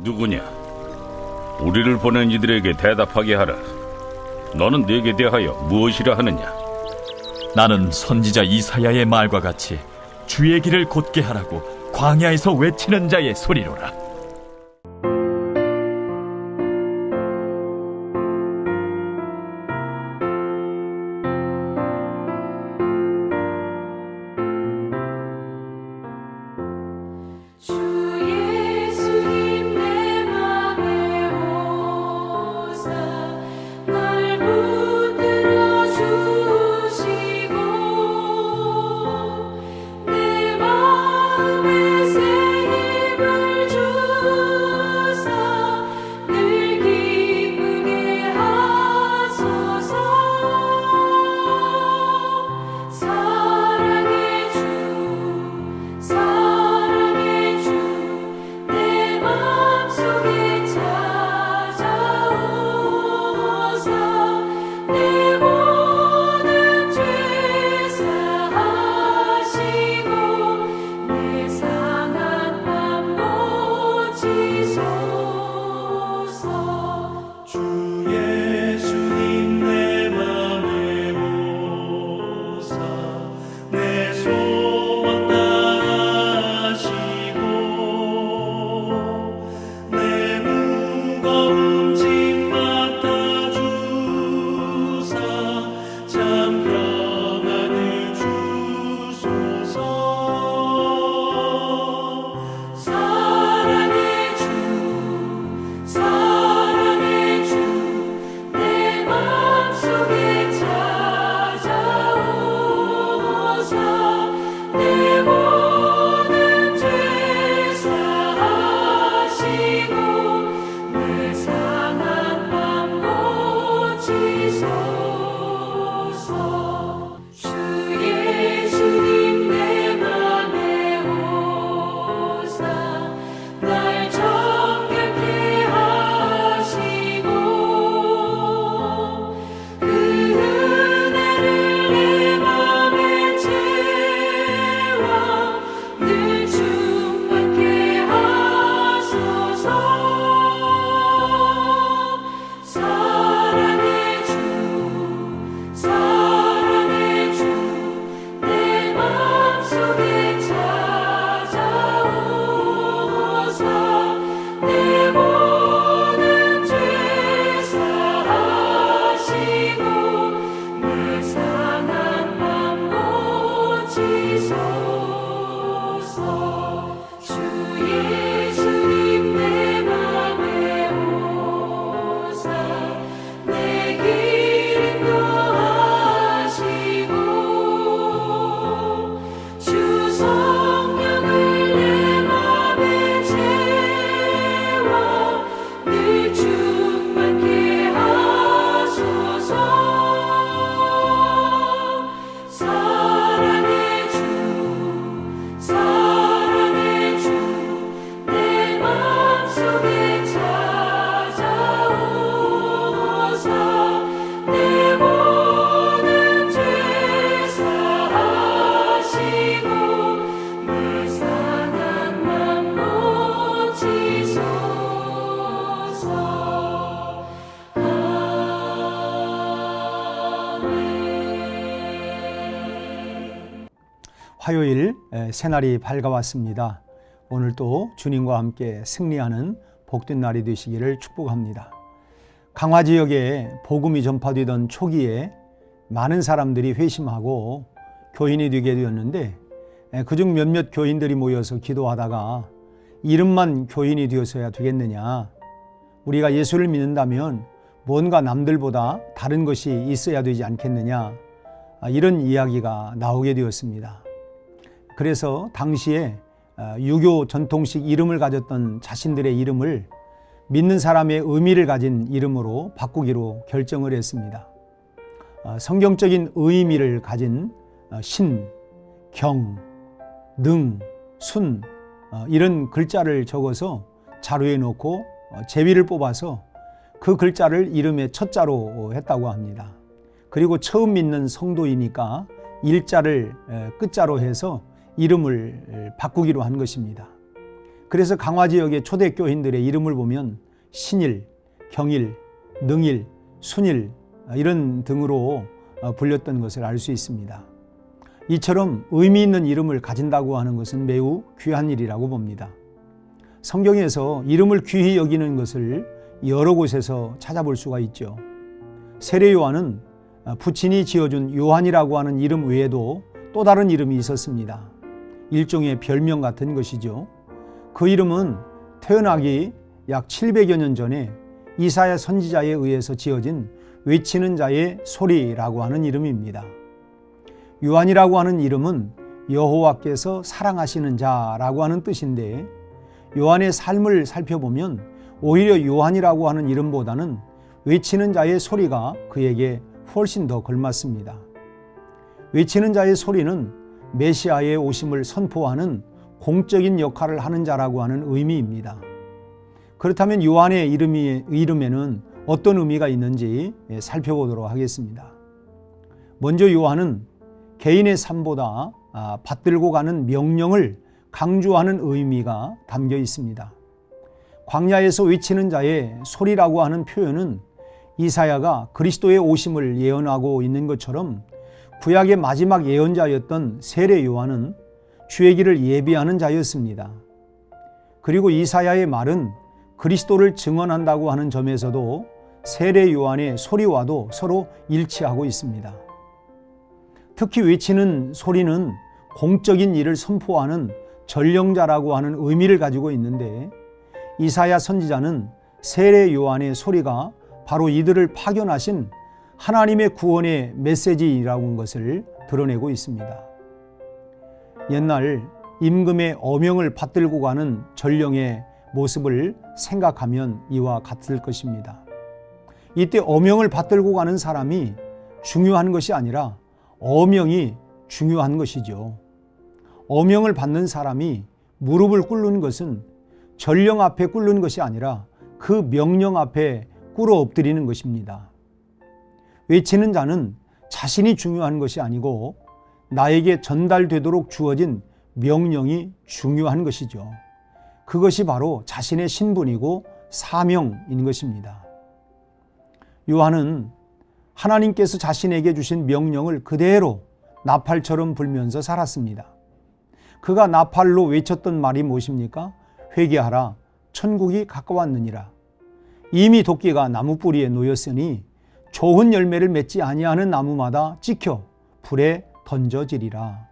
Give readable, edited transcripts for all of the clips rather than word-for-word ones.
누구냐? 우리를 보낸 이들에게 대답하게 하라. 너는 내게 대하여 무엇이라 하느냐? 나는 선지자 이사야의 말과 같이 주의 길을 곧게 하라고 광야에서 외치는 자의 소리로라. 화요일 새날이 밝아왔습니다. 오늘도 주님과 함께 승리하는 복된 날이 되시기를 축복합니다. 강화 지역에 복음이 전파되던 초기에 많은 사람들이 회심하고 교인이 되게 되었는데 그중 몇몇 교인들이 모여서 기도하다가 이름만 교인이 되어서야 되겠느냐, 우리가 예수를 믿는다면 뭔가 남들보다 다른 것이 있어야 되지 않겠느냐, 이런 이야기가 나오게 되었습니다. 그래서 당시에 유교 전통식 이름을 가졌던 자신들의 이름을 믿는 사람의 의미를 가진 이름으로 바꾸기로 결정을 했습니다. 성경적인 의미를 가진 신, 경, 능, 순 이런 글자를 적어서 자루에 놓고 제비를 뽑아서 그 글자를 이름의 첫자로 했다고 합니다. 그리고 처음 믿는 성도이니까 일자를 끝자로 해서 이름을 바꾸기로 한 것입니다. 그래서 강화 지역의 초대교인들의 이름을 보면 신일, 경일, 능일, 순일 이런 등으로 불렸던 것을 알 수 있습니다. 이처럼 의미 있는 이름을 가진다고 하는 것은 매우 귀한 일이라고 봅니다. 성경에서 이름을 귀히 여기는 것을 여러 곳에서 찾아볼 수가 있죠. 세례 요한은 부친이 지어준 요한이라고 하는 이름 외에도 또 다른 이름이 있었습니다. 일종의 별명 같은 것이죠. 그 이름은 태어나기 약 700여 년 전에 이사야 선지자에 의해서 지어진 외치는 자의 소리라고 하는 이름입니다. 요한이라고 하는 이름은 여호와께서 사랑하시는 자라고 하는 뜻인데, 요한의 삶을 살펴보면 오히려 요한이라고 하는 이름보다는 외치는 자의 소리가 그에게 훨씬 더 걸맞습니다. 외치는 자의 소리는 메시아의 오심을 선포하는 공적인 역할을 하는 자라고 하는 의미입니다. 그렇다면 요한의 이름에는 어떤 의미가 있는지 살펴보도록 하겠습니다. 먼저 요한은 개인의 삶보다 받들고 가는 명령을 강조하는 의미가 담겨 있습니다. 광야에서 외치는 자의 소리라고 하는 표현은 이사야가 그리스도의 오심을 예언하고 있는 것처럼 구약의 마지막 예언자였던 세례 요한은 주의 길을 예비하는 자였습니다. 그리고 이사야의 말은 그리스도를 증언한다고 하는 점에서도 세례 요한의 소리와도 서로 일치하고 있습니다. 특히 외치는 소리는 공적인 일을 선포하는 전령자라고 하는 의미를 가지고 있는데, 이사야 선지자는 세례 요한의 소리가 바로 이들을 파견하신 하나님의 구원의 메시지라는 것을 드러내고 있습니다. 옛날 임금의 어명을 받들고 가는 전령의 모습을 생각하면 이와 같을 것입니다. 이때 어명을 받들고 가는 사람이 중요한 것이 아니라 어명이 중요한 것이죠. 어명을 받는 사람이 무릎을 꿇는 것은 전령 앞에 꿇는 것이 아니라 그 명령 앞에 꿇어 엎드리는 것입니다. 외치는 자는 자신이 중요한 것이 아니고 나에게 전달되도록 주어진 명령이 중요한 것이죠. 그것이 바로 자신의 신분이고 사명인 것입니다. 요한은 하나님께서 자신에게 주신 명령을 그대로 나팔처럼 불면서 살았습니다. 그가 나팔로 외쳤던 말이 무엇입니까? 회개하라, 천국이 가까웠느니라. 이미 도끼가 나무 뿌리에 놓였으니 좋은 열매를 맺지 아니하는 나무마다 찍혀 불에 던져지리라.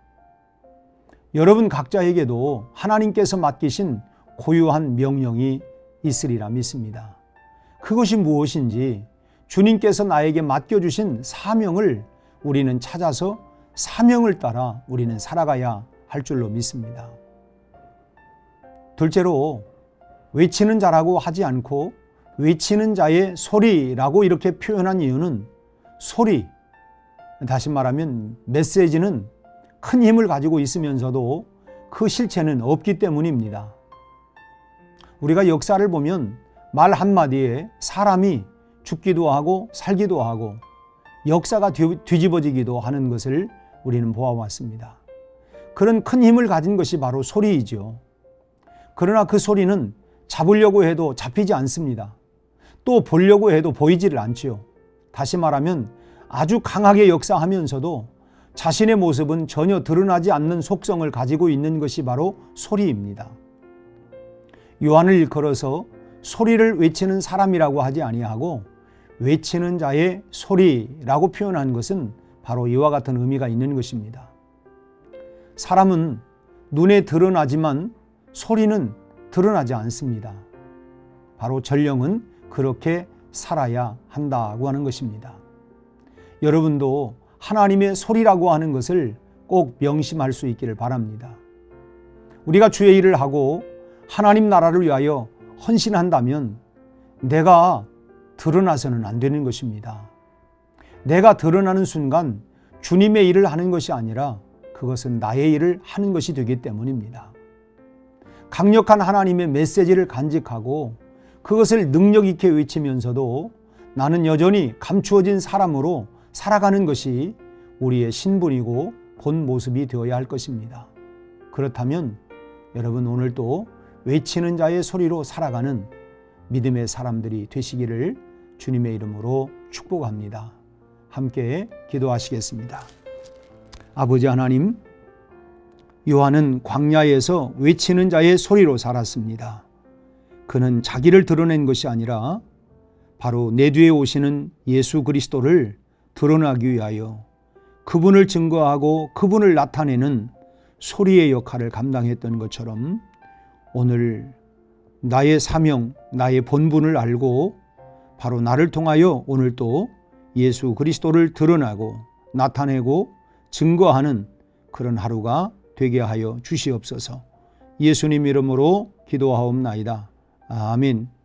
여러분 각자에게도 하나님께서 맡기신 고유한 명령이 있으리라 믿습니다. 그것이 무엇인지 주님께서 나에게 맡겨주신 사명을 우리는 찾아서 사명을 따라 우리는 살아가야 할 줄로 믿습니다. 둘째로 외치는 자라고 하지 않고 외치는 자의 소리라고 이렇게 표현한 이유는 소리, 다시 말하면 메시지는 큰 힘을 가지고 있으면서도 그 실체는 없기 때문입니다. 우리가 역사를 보면 말 한마디에 사람이 죽기도 하고 살기도 하고 역사가 뒤집어지기도 하는 것을 우리는 보아왔습니다. 그런 큰 힘을 가진 것이 바로 소리이죠. 그러나 그 소리는 잡으려고 해도 잡히지 않습니다. 또 보려고 해도 보이지를 않지요. 다시 말하면 아주 강하게 역사하면서도 자신의 모습은 전혀 드러나지 않는 속성을 가지고 있는 것이 바로 소리입니다. 요한을 일컬어서 소리를 외치는 사람이라고 하지 아니하고 외치는 자의 소리라고 표현한 것은 바로 이와 같은 의미가 있는 것입니다. 사람은 눈에 드러나지만 소리는 드러나지 않습니다. 바로 전령은 그렇게 살아야 한다고 하는 것입니다. 여러분도 하나님의 소리라고 하는 것을 꼭 명심할 수 있기를 바랍니다. 우리가 주의 일을 하고 하나님 나라를 위하여 헌신한다면 내가 드러나서는 안 되는 것입니다. 내가 드러나는 순간 주님의 일을 하는 것이 아니라 그것은 나의 일을 하는 것이 되기 때문입니다. 강력한 하나님의 메시지를 간직하고 그것을 능력 있게 외치면서도 나는 여전히 감추어진 사람으로 살아가는 것이 우리의 신분이고 본 모습이 되어야 할 것입니다. 그렇다면 여러분 오늘도 외치는 자의 소리로 살아가는 믿음의 사람들이 되시기를 주님의 이름으로 축복합니다. 함께 기도하시겠습니다. 아버지 하나님, 요한은 광야에서 외치는 자의 소리로 살았습니다. 그는 자기를 드러낸 것이 아니라 바로 내 뒤에 오시는 예수 그리스도를 드러나기 위하여 그분을 증거하고 그분을 나타내는 소리의 역할을 감당했던 것처럼 오늘 나의 사명, 나의 본분을 알고 바로 나를 통하여 오늘 또 예수 그리스도를 드러나고 나타내고 증거하는 그런 하루가 되게 하여 주시옵소서. 예수님 이름으로 기도하옵나이다. 아멘.